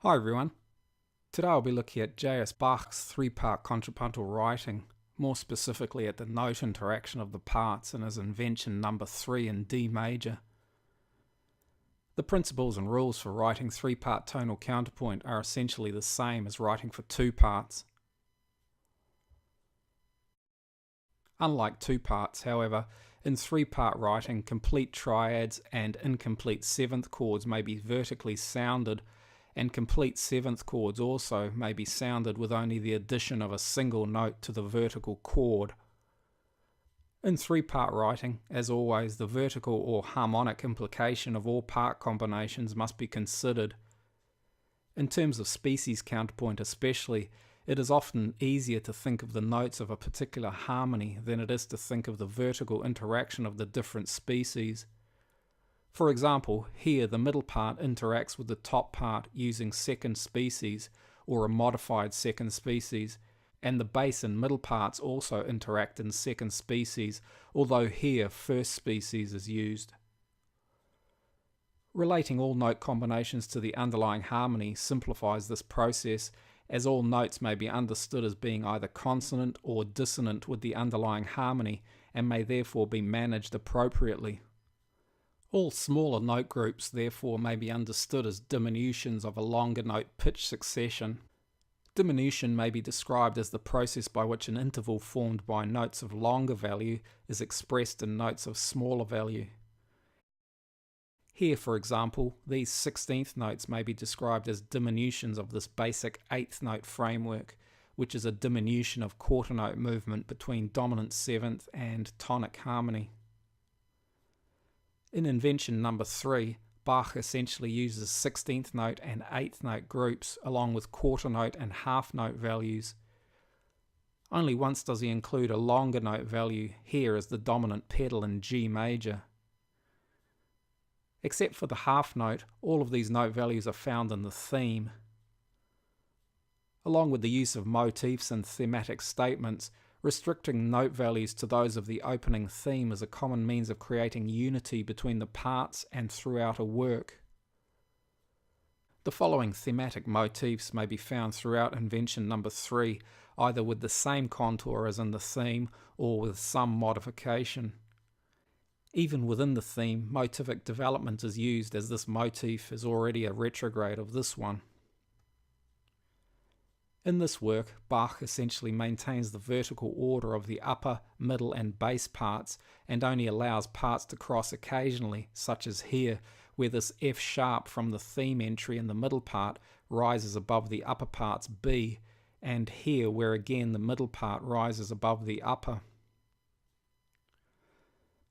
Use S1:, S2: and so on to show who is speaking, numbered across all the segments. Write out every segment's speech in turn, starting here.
S1: Hi everyone. Today I'll be looking at J.S. Bach's three-part contrapuntal writing, more specifically at the note interaction of the parts in his invention number 3 in D major. The principles and rules for writing three-part tonal counterpoint are essentially the same as writing for two parts. Unlike two parts, however, in three-part writing, complete triads and incomplete seventh chords may be vertically sounded, and complete seventh chords also may be sounded with only the addition of a single note to the vertical chord. In three-part writing, as always, the vertical or harmonic implication of all part combinations must be considered. In terms of species counterpoint especially, it is often easier to think of the notes of a particular harmony than it is to think of the vertical interaction of the different species. For example, here the middle part interacts with the top part using second species or a modified second species, and the bass and middle parts also interact in second species, although here first species is used. Relating all note combinations to the underlying harmony simplifies this process, as all notes may be understood as being either consonant or dissonant with the underlying harmony and may therefore be managed appropriately. All smaller note groups therefore may be understood as diminutions of a longer note pitch succession. Diminution may be described as the process by which an interval formed by notes of longer value is expressed in notes of smaller value. Here, for example, these 16th notes may be described as diminutions of this basic 8th note framework, which is a diminution of quarter note movement between dominant 7th and tonic harmony. In invention number 3, Bach essentially uses 16th note and 8th note groups along with quarter note and half note values. Only once does he include a longer note value, here as the dominant pedal in G major. Except for the half note, all of these note values are found in the theme. Along with the use of motifs and thematic statements, restricting note values to those of the opening theme is a common means of creating unity between the parts and throughout a work. The following thematic motifs may be found throughout invention number 3, either with the same contour as in the theme or with some modification. Even within the theme, motivic development is used, as this motif is already a retrograde of this one. In this work, Bach essentially maintains the vertical order of the upper, middle and bass parts, and only allows parts to cross occasionally, such as here, where this F sharp from the theme entry in the middle part rises above the upper part's B, and here where again the middle part rises above the upper.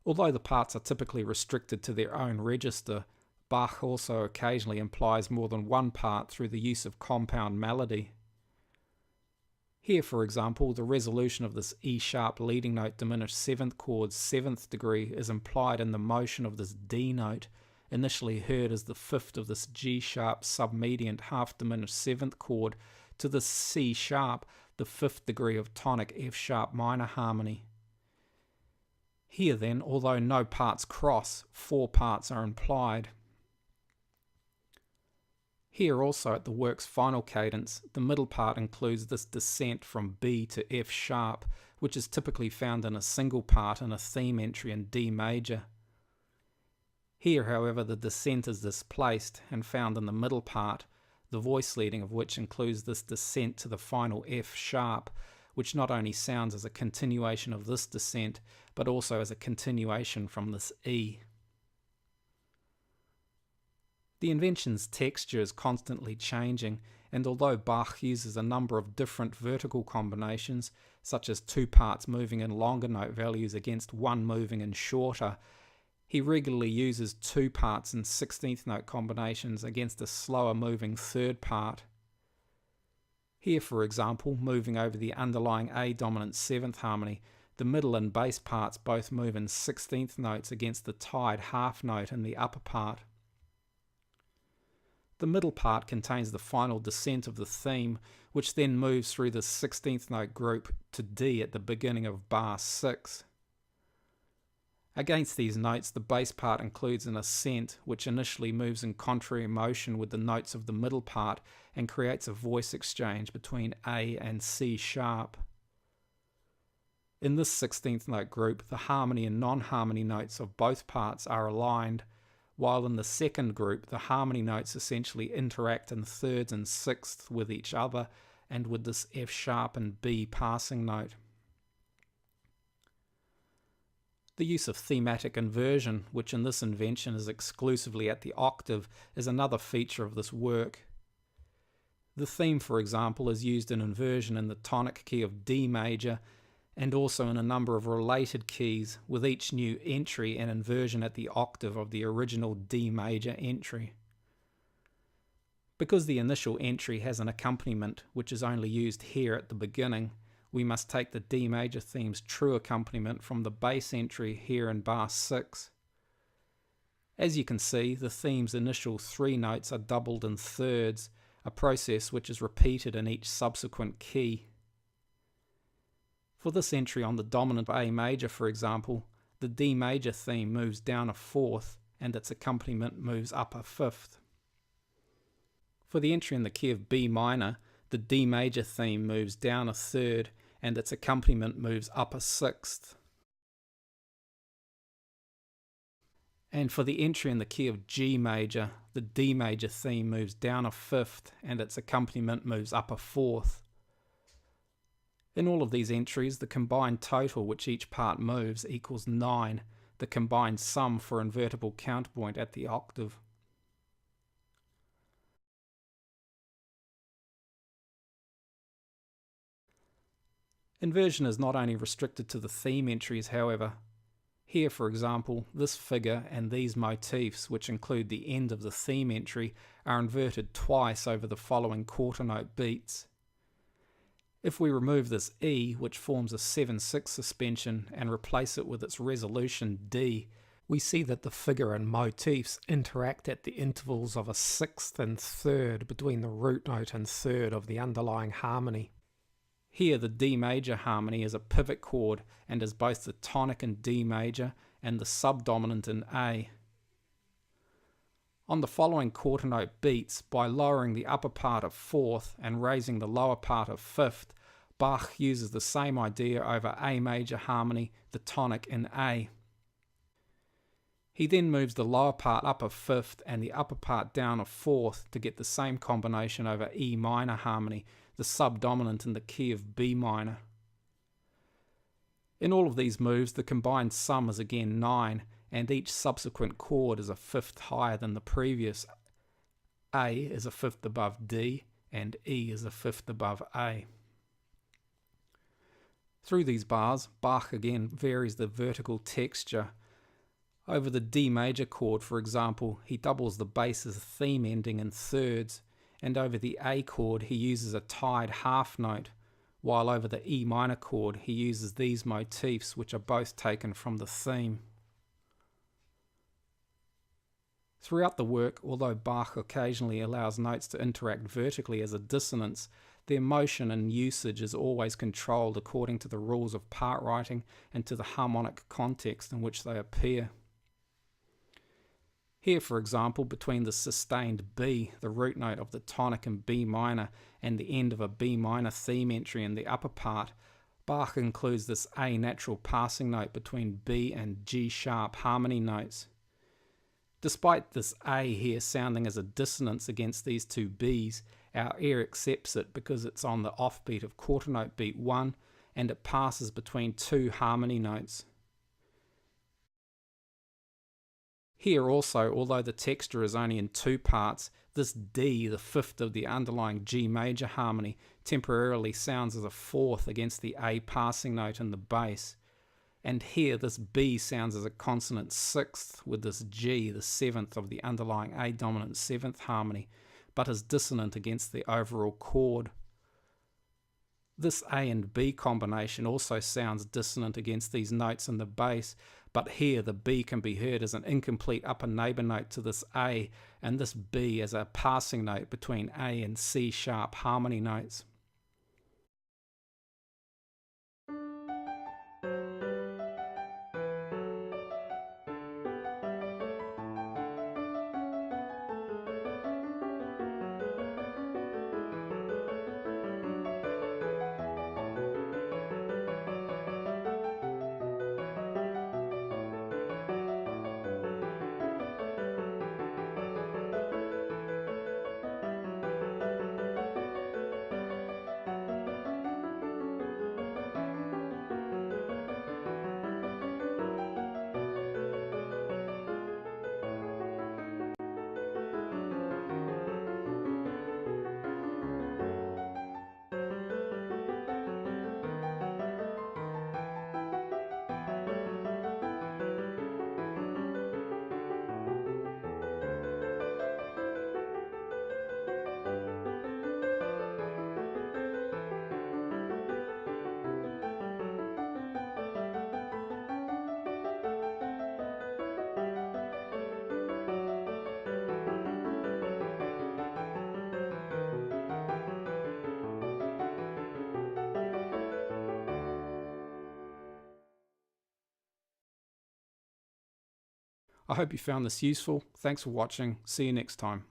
S1: Although the parts are typically restricted to their own register, Bach also occasionally implies more than one part through the use of compound melody. Here, for example, the resolution of this E-sharp leading note diminished 7th chord's 7th degree is implied in the motion of this D note, initially heard as the 5th of this G-sharp submediant half-diminished 7th chord, to this C-sharp, the 5th degree of tonic F-sharp minor harmony. Here then, although no parts cross, 4 parts are implied. Here also at the work's final cadence, the middle part includes this descent from B to F sharp, which is typically found in a single part in a theme entry in D major. Here, however, the descent is displaced and found in the middle part, the voice leading of which includes this descent to the final F sharp, which not only sounds as a continuation of this descent, but also as a continuation from this E. The invention's texture is constantly changing, and although Bach uses a number of different vertical combinations, such as 2 parts moving in longer note values against 1 moving in shorter, he regularly uses 2 parts in 16th note combinations against a slower moving third part. Here, for example, moving over the underlying A dominant 7th harmony, the middle and bass parts both move in 16th notes against the tied half note in the upper part. The middle part contains the final descent of the theme, which then moves through the 16th note group to D at the beginning of bar 6. Against these notes, the bass part includes an ascent, which initially moves in contrary motion with the notes of the middle part and creates a voice exchange between A and C sharp. In this 16th note group, the harmony and non-harmony notes of both parts are aligned, while in the second group, the harmony notes essentially interact in thirds and sixths with each other and with this F sharp and B passing note. The use of thematic inversion, which in this invention is exclusively at the octave, is another feature of this work. The theme, for example, is used in inversion in the tonic key of D major, and also in a number of related keys, with each new entry an inversion at the octave of the original D major entry. Because the initial entry has an accompaniment which is only used here at the beginning, we must take the D major theme's true accompaniment from the bass entry here in bar 6. As you can see, the theme's initial 3 notes are doubled in thirds, a process which is repeated in each subsequent key. For this entry on the dominant A major, for example, the D major theme moves down a fourth and its accompaniment moves up a fifth. For the entry in the key of B minor, the D major theme moves down a third and its accompaniment moves up a sixth. And for the entry in the key of G major, the D major theme moves down a fifth and its accompaniment moves up a fourth. In all of these entries, the combined total which each part moves equals 9, the combined sum for invertible counterpoint at the octave. Inversion is not only restricted to the theme entries, however. Here, for example, this figure and these motifs, which include the end of the theme entry, are inverted twice over the following quarter note beats. If we remove this E, which forms a 7/6 suspension, and replace it with its resolution D, we see that the figure and motifs interact at the intervals of a sixth and third between the root note and third of the underlying harmony. Here the D major harmony is a pivot chord and is both the tonic in D major and the subdominant in A. On the following quarter note beats, by lowering the upper part of fourth and raising the lower part of fifth, Bach uses the same idea over A major harmony, the tonic in A. He then moves the lower part up a fifth and the upper part down a fourth to get the same combination over E minor harmony, the subdominant in the key of B minor. In all of these moves, the combined sum is again 9, and each subsequent chord is a fifth higher than the previous. A is a fifth above D, and E is a fifth above A. Through these bars, Bach again varies the vertical texture. Over the D major chord, for example, he doubles the bass's theme ending in thirds, and over the A chord he uses a tied half note, while over the E minor chord he uses these motifs, which are both taken from the theme. Throughout the work, although Bach occasionally allows notes to interact vertically as a dissonance, their motion and usage is always controlled according to the rules of part writing and to the harmonic context in which they appear. Here, for example, between the sustained B, the root note of the tonic in B minor, and the end of a B minor theme entry in the upper part, Bach includes this A natural passing note between B and G sharp harmony notes. Despite this A here sounding as a dissonance against these two Bs, our ear accepts it because it's on the offbeat of quarter note beat 1 and it passes between two harmony notes. Here also, although the texture is only in 2 parts, this D, the fifth of the underlying G major harmony, temporarily sounds as a fourth against the A passing note in the bass. And here this B sounds as a consonant sixth with this G, the seventh of the underlying A dominant seventh harmony, but is dissonant against the overall chord. This A and B combination also sounds dissonant against these notes in the bass, but here the B can be heard as an incomplete upper neighbour note to this A, and this B as a passing note between A and C sharp harmony notes. I hope you found this useful. Thanks for watching. See you next time.